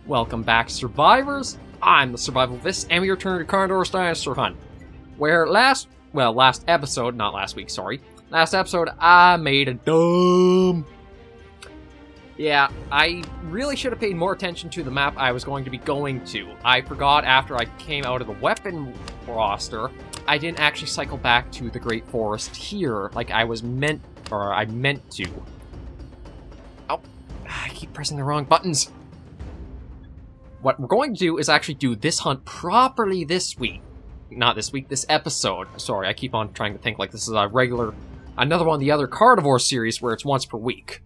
Welcome back, survivors! I'm the SurvivalVis, and we return to Carnivores Dinosaur Hunt. Where last episode, I made a dumb... Yeah, I really should have paid more attention to the map I was going to be going to. I forgot after I came out of the weapon roster, I didn't actually cycle back to the Great Forest here, like I meant to. Oh, I keep pressing the wrong buttons. What we're going to do is actually do this hunt properly this week. Not this week, this episode. Sorry, I keep on trying to think like this is another one of the other Carnivore series where it's once per week.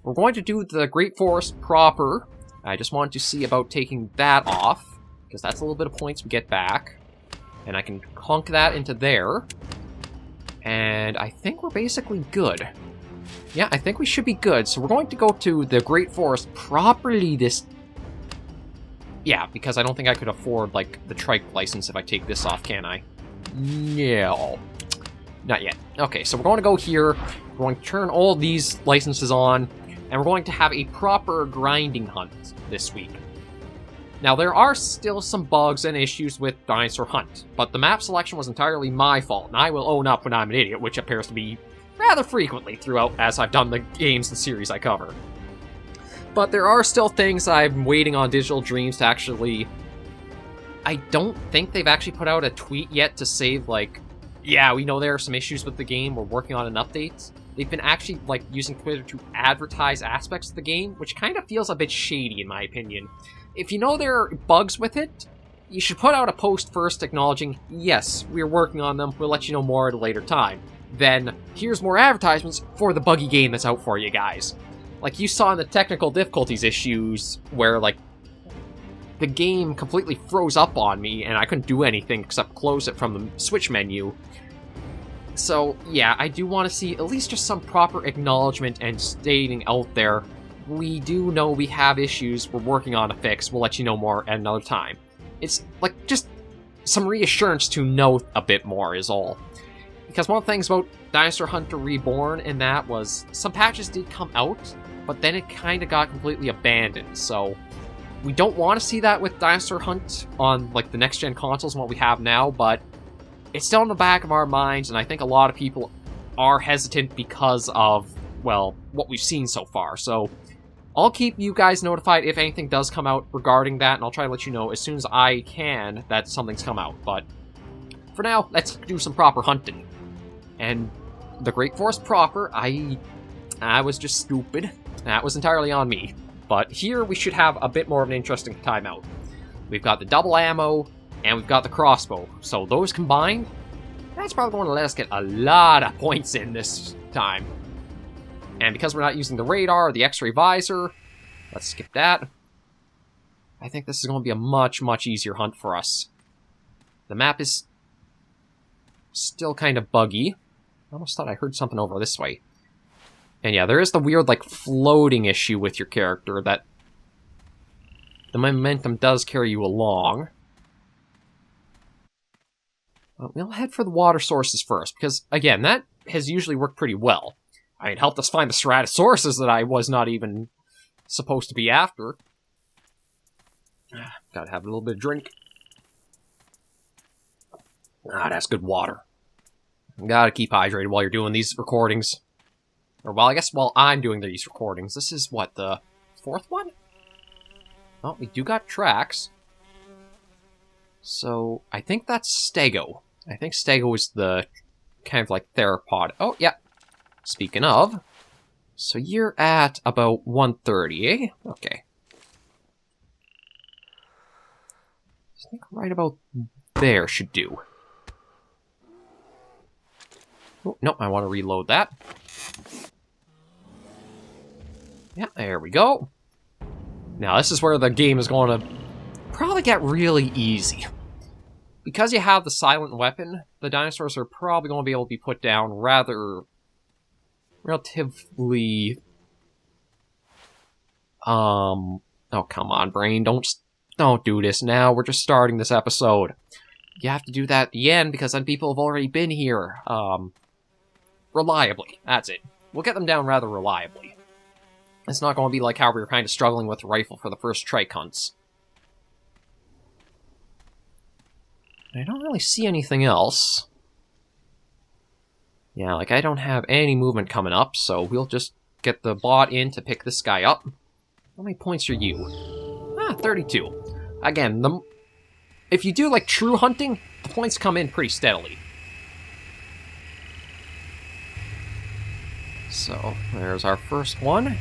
We're going to do the Great Forest proper. I just wanted to see about taking that off, because that's a little bit of points we get back. And I can clunk that into there. And I think we're basically good. Yeah, I think we should be good. So we're going to go to the Great Forest properly this... Yeah, because I don't think I could afford, like, the trike license if I take this off, can I? No. Not yet. Okay, so we're going to go here. We're going to turn all of these licenses on. And we're going to have a proper grinding hunt this week. Now, there are still some bugs and issues with Dinosaur Hunt, but the map selection was entirely my fault, and I will own up when I'm an idiot, which appears to be rather frequently throughout as I've done the games and series I cover. But there are still things I'm waiting on Digital Dreams to actually... I don't think they've actually put out a tweet yet to say, like, yeah, we know there are some issues with the game, we're working on an update. They've been actually, like, using Twitter to advertise aspects of the game, which kind of feels a bit shady, in my opinion. If you know there are bugs with it, you should put out a post first acknowledging, yes, we're working on them, we'll let you know more at a later time. Then, here's more advertisements for the buggy game that's out for you guys. Like you saw in the technical difficulties issues, where, like, the game completely froze up on me, and I couldn't do anything except close it from the Switch menu. So, yeah, I do want to see at least just some proper acknowledgement and stating out there, we do know we have issues, we're working on a fix, we'll let you know more at another time. It's, like, just some reassurance to know a bit more is all. Because one of the things about Dinosaur Hunter Reborn in that was, some patches did come out, but then it kind of got completely abandoned, so... We don't want to see that with Dinosaur Hunt on, like, the next-gen consoles and what we have now, but... It's still in the back of our minds, and I think a lot of people are hesitant because of, well, what we've seen so far. So, I'll keep you guys notified if anything does come out regarding that, and I'll try to let you know as soon as I can that something's come out. But, for now, let's do some proper hunting. And the Great Forest proper, I was just stupid. That was entirely on me. But here we should have a bit more of an interesting time out. We've got the double ammo, and we've got the crossbow. So those combined, that's probably going to let us get a lot of points in this time. And because we're not using the radar or the X-ray visor, let's skip that. I think this is going to be a much, much easier hunt for us. The map is still kind of buggy. I almost thought I heard something over this way. And yeah, there is the weird, like, floating issue with your character that the momentum does carry you along. We'll head for the water sources first, because, again, that has usually worked pretty well. I mean, it helped us find the Stratusauruses that I was not even supposed to be after. Gotta have a little bit of drink. That's good water. Gotta keep hydrated while you're doing these recordings. Or, well, I guess while I'm doing these recordings. This is, what, the fourth one? Oh, we do got tracks. So, I think that's Stego. I think Stego is the kind of like theropod. Oh, yeah. Speaking of, so you're at about 130, eh? Okay. I think right about there should do. Oh, no, I want to reload that. Yeah, there we go. Now, this is where the game is going to probably get really easy. Because you have the silent weapon, the dinosaurs are probably going to be able to be put down rather... relatively... Oh, come on, brain. Don't do this now. We're just starting this episode. You have to do that at the end, because then people have already been here. Reliably. That's it. We'll get them down rather reliably. It's not going to be like how we were kind of struggling with the rifle for the first trike hunts. I don't really see anything else. Yeah, like, I don't have any movement coming up, so we'll just get the bot in to pick this guy up. How many points are you? Ah, 32. Again, if you do, like, true hunting, the points come in pretty steadily. So, there's our first one.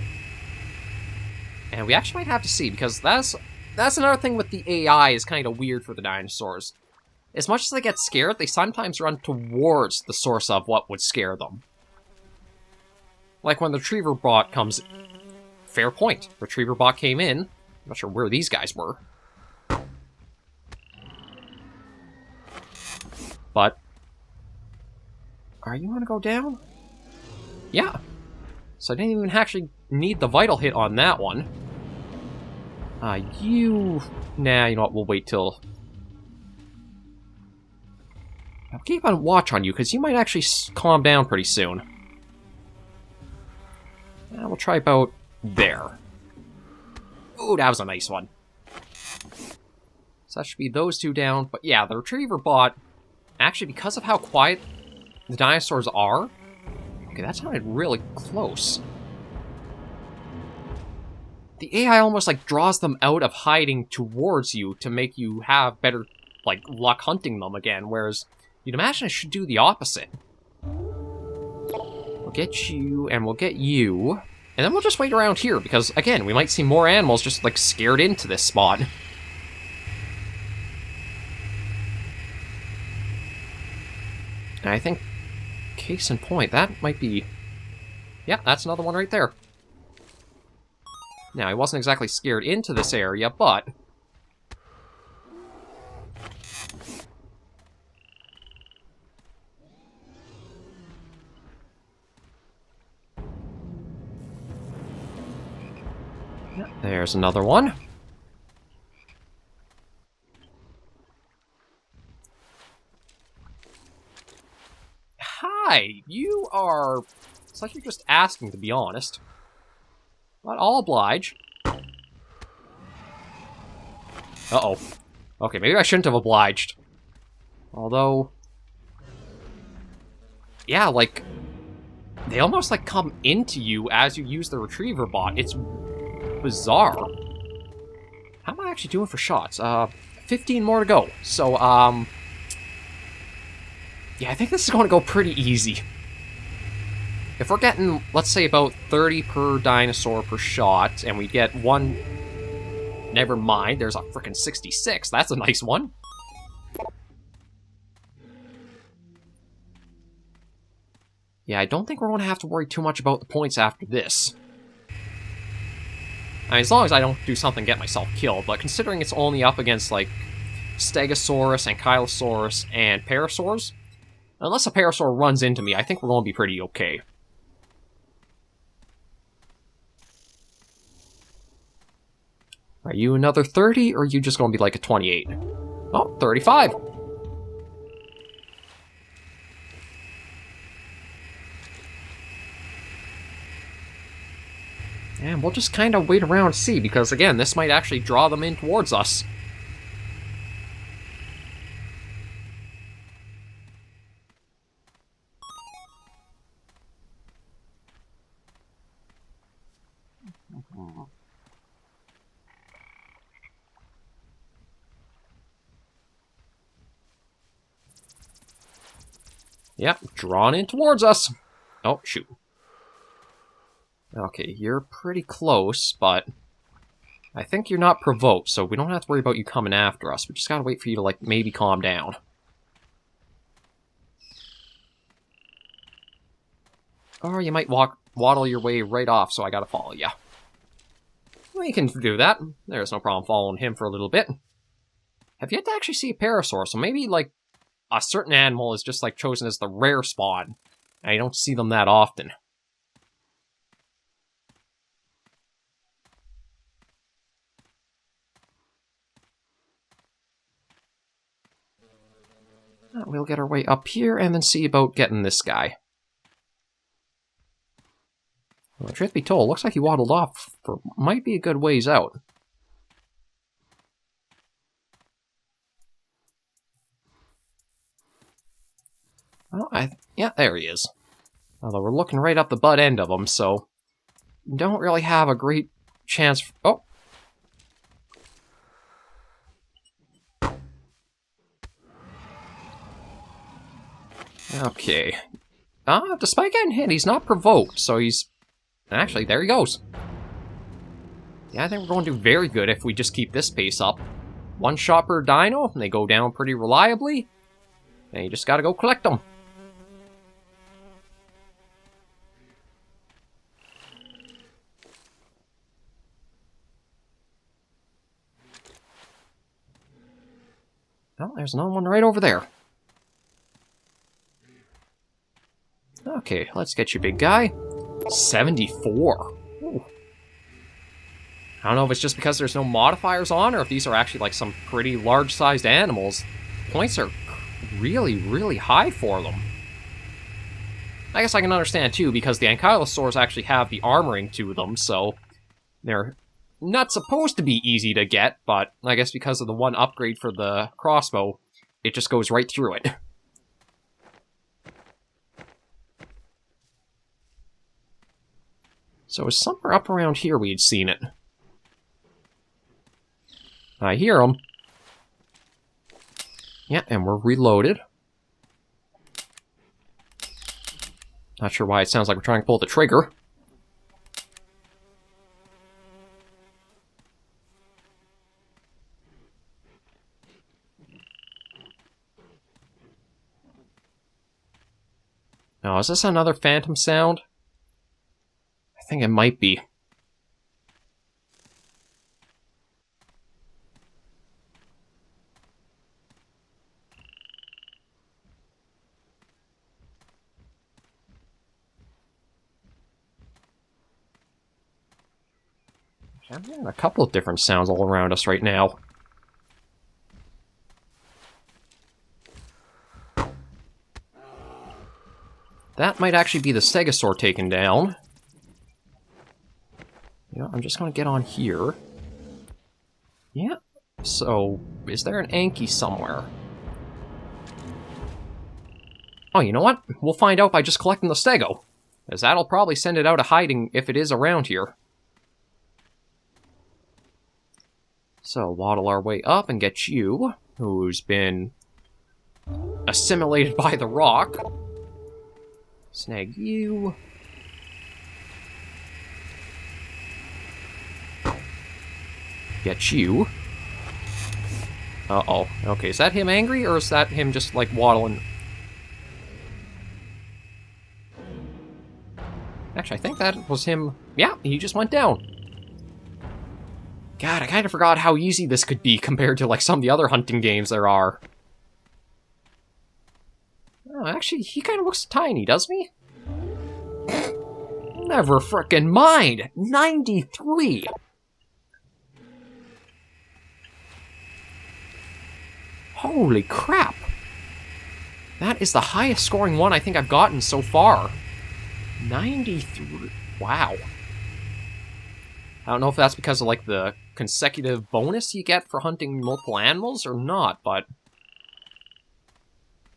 And we actually might have to see, because that's another thing with the AI is kind of weird for the dinosaurs. As much as they get scared, they sometimes run towards the source of what would scare them. Like when the Retriever bot comes... Fair point. Retriever bot came in. I'm not sure where these guys were. But... Are you gonna go down? Yeah. So I didn't even actually need the vital hit on that one. Nah, you know what, we'll wait till... I'll keep on watch on you, because you might actually calm down pretty soon. We'll try about there. Ooh, that was a nice one. So that should be those two down. But yeah, the Retriever bot, actually, because of how quiet the dinosaurs are... Okay, that sounded really close. The AI almost, like, draws them out of hiding towards you to make you have better, like, luck hunting them again, whereas you'd imagine it should do the opposite. We'll get you, and we'll get you, and then we'll just wait around here, because, again, we might see more animals just, like, scared into this spot. And I think, case in point, that might be... Yeah, that's another one right there. Now, I wasn't exactly scared into this area, but... Yeah, there's another one. Hi! You are... It's like you're just asking, to be honest. But I'll oblige. Uh-oh. Okay, maybe I shouldn't have obliged. Although... Yeah, like... They almost, like, come into you as you use the Retriever bot. It's bizarre. How am I actually doing for shots? 15 more to go. So, yeah, I think this is going to go pretty easy. If we're getting, let's say, about 30 per dinosaur per shot, and we get one... Never mind, there's a frickin' 66. That's a nice one. Yeah, I don't think we're going to have to worry too much about the points after this. I mean, as long as I don't do something get myself killed, but considering it's only up against, like, Stegosaurus, Ankylosaurus, and Parasaurs, unless a Parasaur runs into me, I think we're going to be pretty okay. Are you another 30, or are you just going to be like a 28? Oh, 35! And we'll just kind of wait around and see, because again, this might actually draw them in towards us. Yep, drawn in towards us. Oh, shoot. Okay, you're pretty close, but I think you're not provoked, so we don't have to worry about you coming after us. We just gotta wait for you to, like, maybe calm down. Or you might waddle your way right off, so I gotta follow you. Well, you can do that. There's no problem following him for a little bit. Have yet to actually see a Parasaur, so maybe, like, a certain animal is just, like, chosen as the rare spawn. And you don't see them that often. We'll get our way up here and then see about getting this guy. Well, truth be told, looks like he waddled off for might be a good ways out. Well, yeah, there he is. Although we're looking right up the butt end of him, so don't really have a great chance. Oh! Okay. Despite getting hit, he's not provoked, so he's... Actually, there he goes. Yeah, I think we're going to do very good if we just keep this pace up. One shot per dino, and they go down pretty reliably. And you just gotta go collect them. Oh, there's another one right over there. Okay, let's get you, big guy. 74. Ooh. I don't know if it's just because there's no modifiers on, or if these are actually like some pretty large-sized animals. Points are really, really high for them. I guess I can understand, too, because the Ankylosaurs actually have the armoring to them, so they're not supposed to be easy to get, but I guess because of the one upgrade for the crossbow, it just goes right through it. So it was somewhere up around here we had seen it. I hear him. Yeah, and we're reloaded. Not sure why it sounds like we're trying to pull the trigger. Oh, is this another phantom sound? I think it might be. I'm hearing a couple of different sounds all around us right now. That might actually be the Stegosaur taken down. You know, I'm just going to get on here. Yeah. So, is there an Anky somewhere? Oh, you know what? We'll find out by just collecting the Stego. As that'll probably send it out of hiding if it is around here. So, waddle our way up and get you, who's been assimilated by the rock. Snag you. Get you. Uh-oh. Okay, is that him angry, or is that him just, like, waddling? Actually, I think that was him. Yeah, he just went down. God, I kind of forgot how easy this could be compared to, like, some of the other hunting games there are. Oh, actually, he kind of looks tiny, doesn't he? Never frickin' mind! 93! Holy crap! That is the highest scoring one I think I've gotten so far. 93. Wow. I don't know if that's because of, like, the consecutive bonus you get for hunting multiple animals or not, but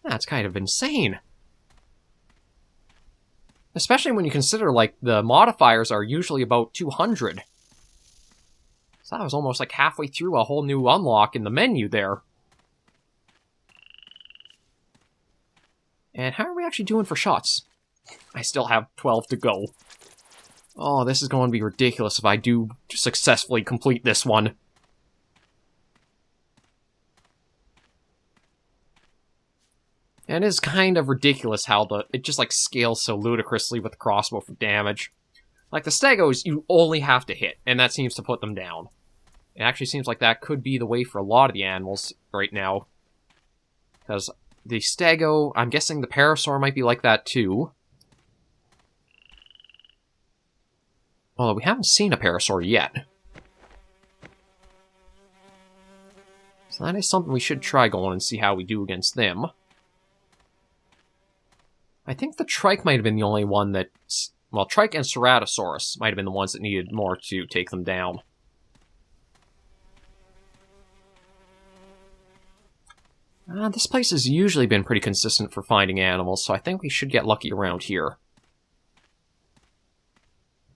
that's kind of insane. Especially when you consider, like, the modifiers are usually about 200. So that was almost like halfway through a whole new unlock in the menu there. And how are we actually doing for shots? I still have 12 to go. Oh, this is going to be ridiculous if I do successfully complete this one. And it is kind of ridiculous how it just, like, scales so ludicrously with the crossbow for damage. Like, the Stegos, you only have to hit, and that seems to put them down. It actually seems like that could be the way for a lot of the animals right now. Because the Stego, I'm guessing the Parasaur might be like that too. Although we haven't seen a Parasaur yet. So that is something we should try going and see how we do against them. I think the Trike might have been the only one that Well, Trike and Ceratosaurus might have been the ones that needed more to take them down. This place has usually been pretty consistent for finding animals, so I think we should get lucky around here.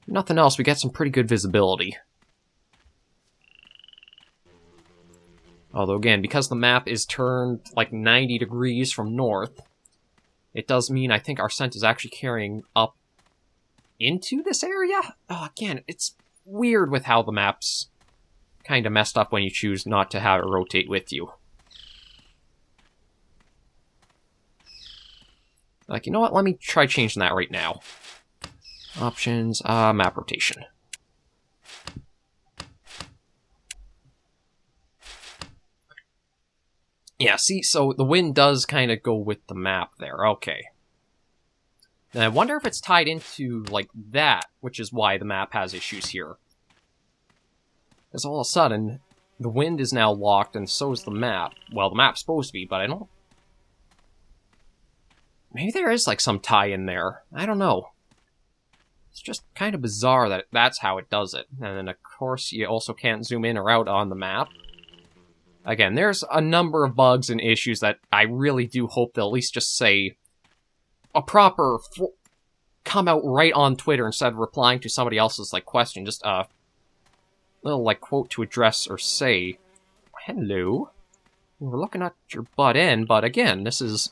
If nothing else, we get some pretty good visibility. Although again, because the map is turned like 90 degrees from north, it does mean I think our scent is actually carrying up into this area? Oh, again, it's weird with how the map's kind of messed up when you choose not to have it rotate with you. Like, you know what? Let me try changing that right now. Options, map rotation. Yeah, see, so the wind does kind of go with the map there. Okay. And I wonder if it's tied into, like, that, which is why the map has issues here. Because all of a sudden, the wind is now locked, and so is the map. Well, the map's supposed to be, but I don't... Maybe there is, like, some tie-in there. I don't know. It's just kind of bizarre that that's how it does it. And then, of course, you also can't zoom in or out on the map. Again, there's a number of bugs and issues that I really do hope they'll at least just say a proper come out right on Twitter instead of replying to somebody else's like question. Just a little like quote to address or say, "Hello, we're looking at your butt end," but again, this is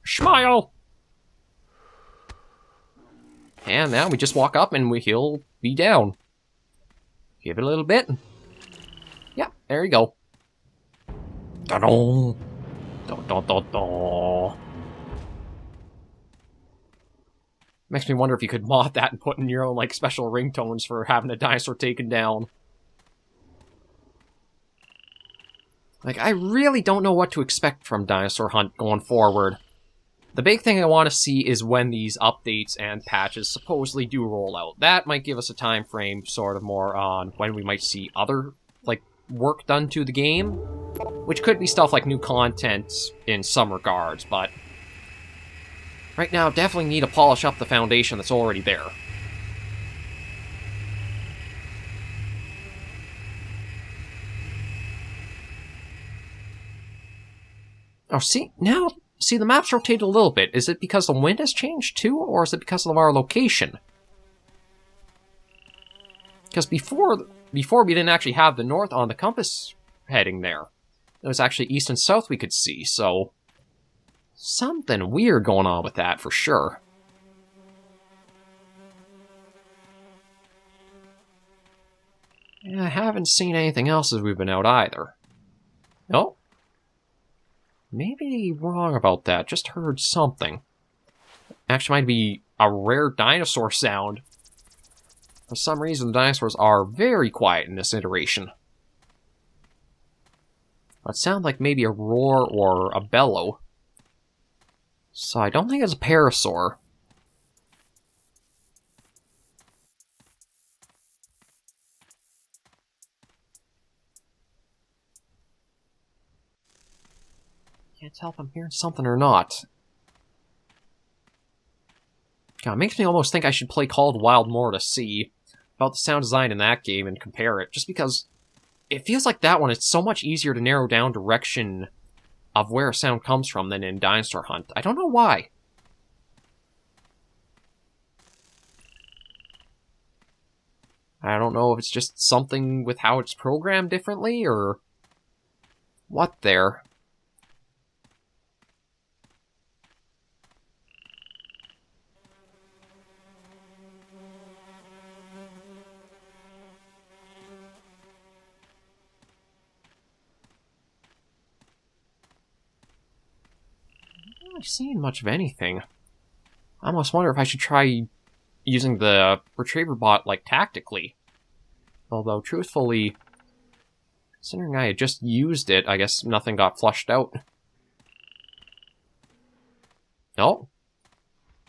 smile. And now we just walk up and he'll be down. Give it a little bit. Yeah, there you go. Da-dong. Da-da-da-da. Makes me wonder if you could mod that and put in your own, like, special ringtones for having a dinosaur taken down. Like, I really don't know what to expect from Dinosaur Hunt going forward. The big thing I want to see is when these updates and patches supposedly do roll out. That might give us a time frame, sort of more on when we might see other, like, work done to the game. Which could be stuff like new content in some regards, but... right now, definitely need to polish up the foundation that's already there. Oh, see, now... See, the map's rotated a little bit. Is it because the wind has changed too, or is it because of our location? Because before we didn't actually have the north on the compass heading there. It was actually east and south we could see, so... something weird going on with that, for sure. And I haven't seen anything else as we've been out either. Oh. Maybe wrong about that. Just heard something. Actually might be a rare dinosaur sound. For some reason, the dinosaurs are very quiet in this iteration. It sounds like maybe a roar or a bellow. So I don't think it's a parasaur. Can't tell if I'm hearing something or not. God, it makes me almost think I should play Call of the Wild more to see about the sound design in that game and compare it, just because it feels like that one is so much easier to narrow down direction of where a sound comes from than in Dinosaur Hunt. I don't know why. I don't know if it's just something with how it's programmed differently, or what there. Seeing much of anything. I almost wonder if I should try using the retriever bot, like, tactically. Although, truthfully, considering I had just used it, I guess nothing got flushed out. Oh.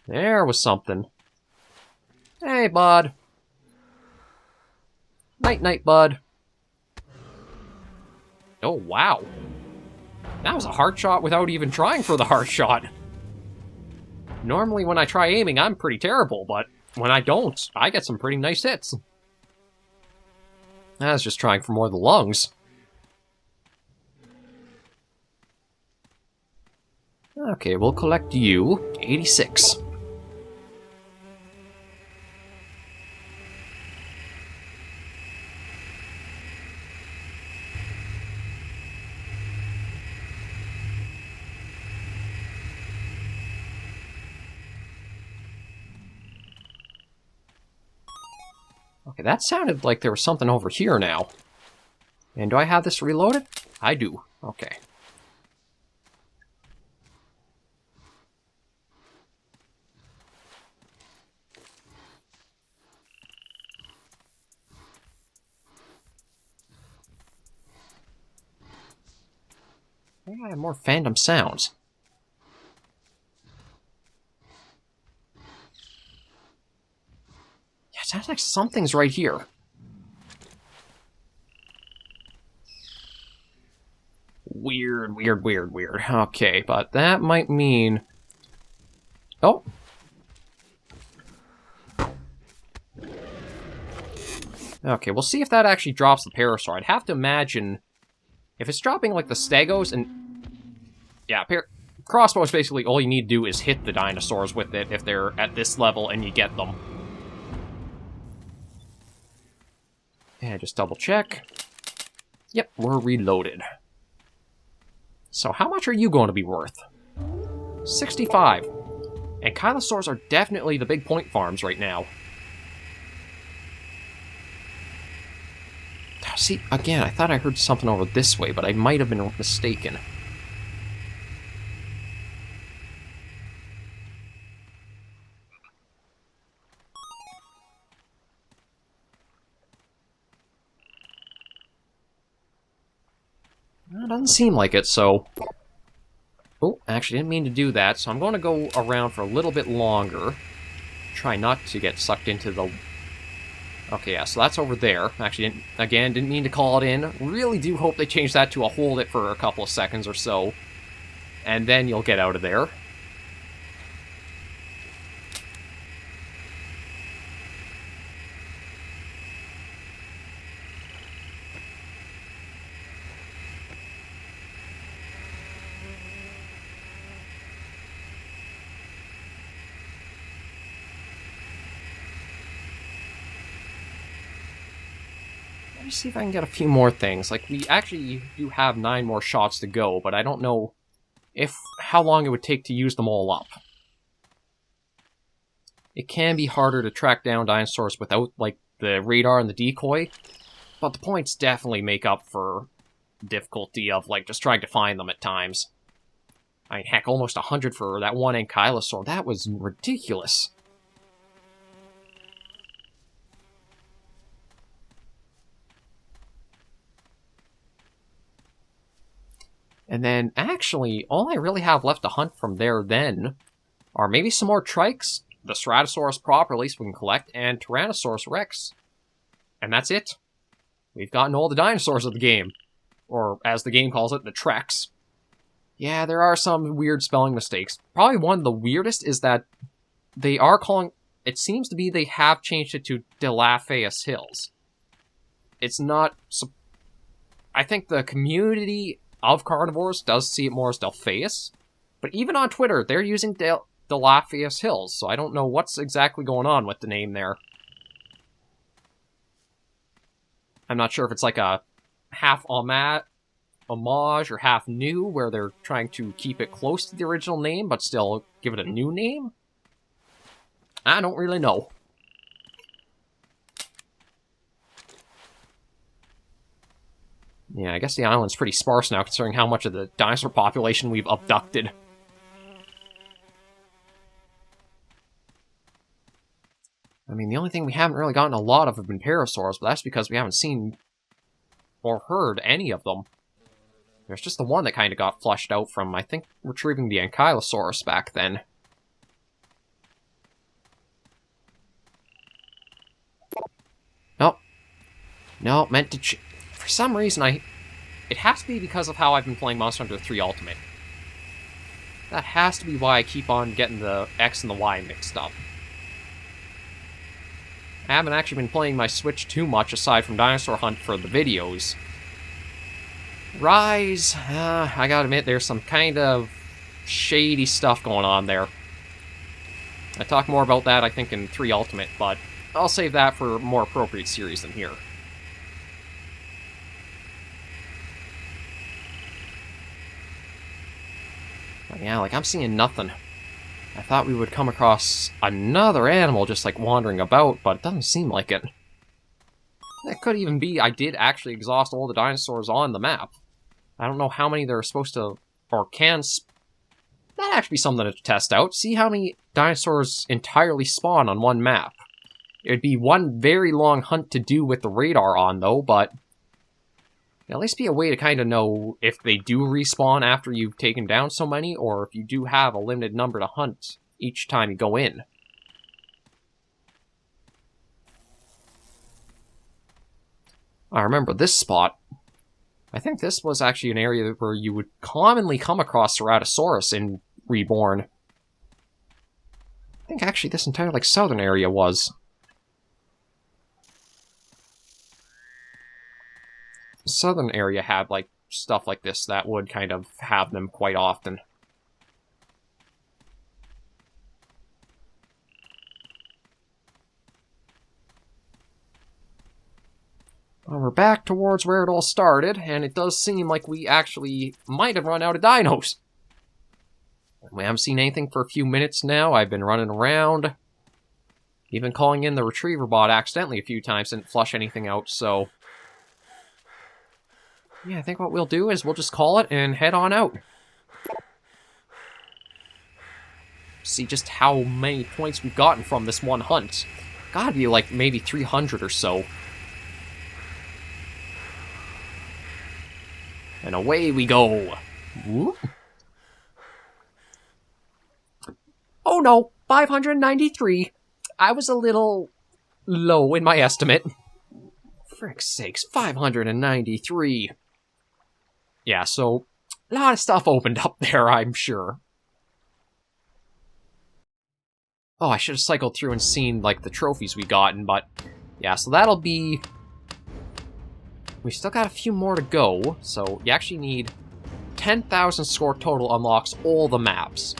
There was something. Hey, bud. Night-night, bud. Oh, wow. That was a hard shot without even trying for the hard shot. Normally when I try aiming, I'm pretty terrible, but when I don't, I get some pretty nice hits. I was just trying for more of the lungs. Okay, we'll collect you. 86. Okay, that sounded like there was something over here now. And do I have this reloaded? I do. Okay. Maybe I have more fandom sounds. Yeah, it sounds like something's right here. Weird, weird, weird, weird. Okay, but that might mean... Oh. Okay, we'll see if that actually drops the Parasaur. I'd have to imagine... If it's dropping, like, the Stegos and... Yeah, Crossbow is basically all you need to do is hit the dinosaurs with it if they're at this level and you get them. And just double check. Yep, we're reloaded. So how much are you going to be worth? 65. And Ankylosaurs are definitely the big point farms right now. See, again, I thought I heard something over this way, but I might have been mistaken. It doesn't seem like it, so... Oh, actually didn't mean to do that, so I'm going to go around for a little bit longer. Try not to get sucked into the... Okay, yeah, so that's over there. Actually, didn't mean to call it in. Really do hope they change that to a hold it for a couple of seconds or so. And then you'll get out of there. Let me see if I can get a few more things. Like, we actually do have 9 more shots to go, but I don't know how long it would take to use them all up. It can be harder to track down dinosaurs without, like, the radar and the decoy, but the points definitely make up for difficulty of, like, just trying to find them at times. I mean, heck, almost 100 for that one Ankylosaur. That was ridiculous. And then, actually, all I really have left to hunt from there then are maybe some more Trikes, the Stratosaurus proper, at least we can collect, and Tyrannosaurus Rex. And that's it. We've gotten all the dinosaurs of the game. Or, as the game calls it, the Treks. Yeah, there are some weird spelling mistakes. Probably one of the weirdest is that they are calling... It seems to be they have changed it to Delapheus Hills. It's not... I think the community of Carnivores does see it more as Delpheus, but even on Twitter, they're using Delapheus Hills, so I don't know what's exactly going on with the name there. I'm not sure if it's like a half homage or half new, where they're trying to keep it close to the original name, but still give it a new name? I don't really know. Yeah, I guess the island's pretty sparse now, considering how much of the dinosaur population we've abducted. I mean, the only thing we haven't really gotten a lot of have been parasaurs, but that's because we haven't seen or heard any of them. There's just the one that kind of got flushed out from, I think, retrieving the Ankylosaurus back then. Nope. No, meant to... For some reason, it has to be because of how I've been playing Monster Hunter 3 Ultimate. That has to be why I keep on getting the X and the Y mixed up. I haven't actually been playing my Switch too much aside from Dinosaur Hunt for the videos. Rise, I gotta admit, there's some kind of shady stuff going on there. I talk more about that, I think, in 3 Ultimate, but I'll save that for a more appropriate series than here. But yeah, like, I'm seeing nothing. I thought we would come across another animal just, like, wandering about, but it doesn't seem like it. It could even be I did actually exhaust all the dinosaurs on the map. I don't know how many they're supposed to, or can... That'd actually be something to test out. See how many dinosaurs entirely spawn on one map. It would be one very long hunt to do with the radar on, though, but... At least be a way to kind of know if they do respawn after you've taken down so many, or if you do have a limited number to hunt each time you go in. I remember this spot. I think this was actually an area where you would commonly come across Ceratosaurus in Reborn. I think actually this entire, like, southern area was. The southern area had, like, stuff like this that would kind of have them quite often. Well, we're back towards where it all started, and it does seem like we actually might have run out of dinos. We haven't seen anything for a few minutes now. I've been running around. Even calling in the retriever bot accidentally a few times didn't flush anything out, so... Yeah, I think what we'll do is we'll just call it and head on out. See just how many points we've gotten from this one hunt. Gotta be like maybe 300 or so. And away we go. Whoop. Oh no, 593. I was a little low in my estimate. Frick's sakes, 593. Yeah, so a lot of stuff opened up there, I'm sure. Oh, I should have cycled through and seen, like, the trophies we gotten, but... Yeah, so that'll be... We still got a few more to go, so you actually need 10,000 score total unlocks all the maps.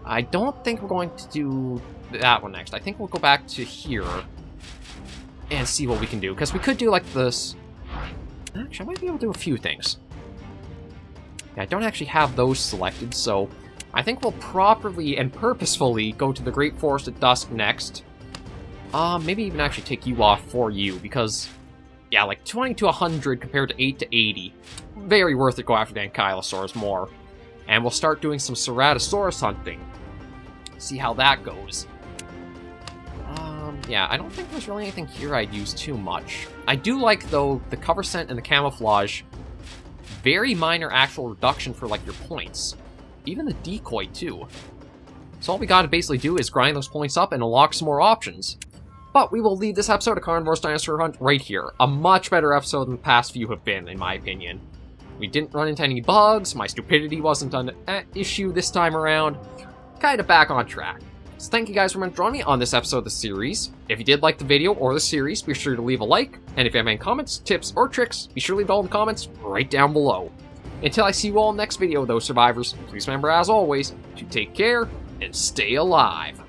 I don't think we're going to do that one next. I think we'll go back to here and see what we can do, because we could do, like, this... Actually, I might be able to do a few things. Yeah, I don't actually have those selected, so I think we'll properly and purposefully go to the Great Forest at Dusk next. Maybe even actually take you off for you, because, yeah, like 20 to 100 compared to 8 to 80. Very worth it to go after the Ankylosaurs more. And we'll start doing some Ceratosaurus hunting. See how that goes. Yeah, I don't think there's really anything here I'd use too much. I do like, though, the cover scent and the camouflage. Very minor actual reduction for, like, your points. Even the decoy, too. So all we gotta basically do is grind those points up and unlock some more options. But we will leave this episode of Carnivores Dinosaur Hunt right here. A much better episode than the past few have been, in my opinion. We didn't run into any bugs, my stupidity wasn't an issue this time around. Kinda back on track. So thank you guys for joining me on this episode of the series. If you did like the video or the series, be sure to leave a like. And if you have any comments, tips, or tricks, be sure to leave it all in the comments right down below. Until I see you all in the next video, though, survivors, please remember, as always, to take care and stay alive.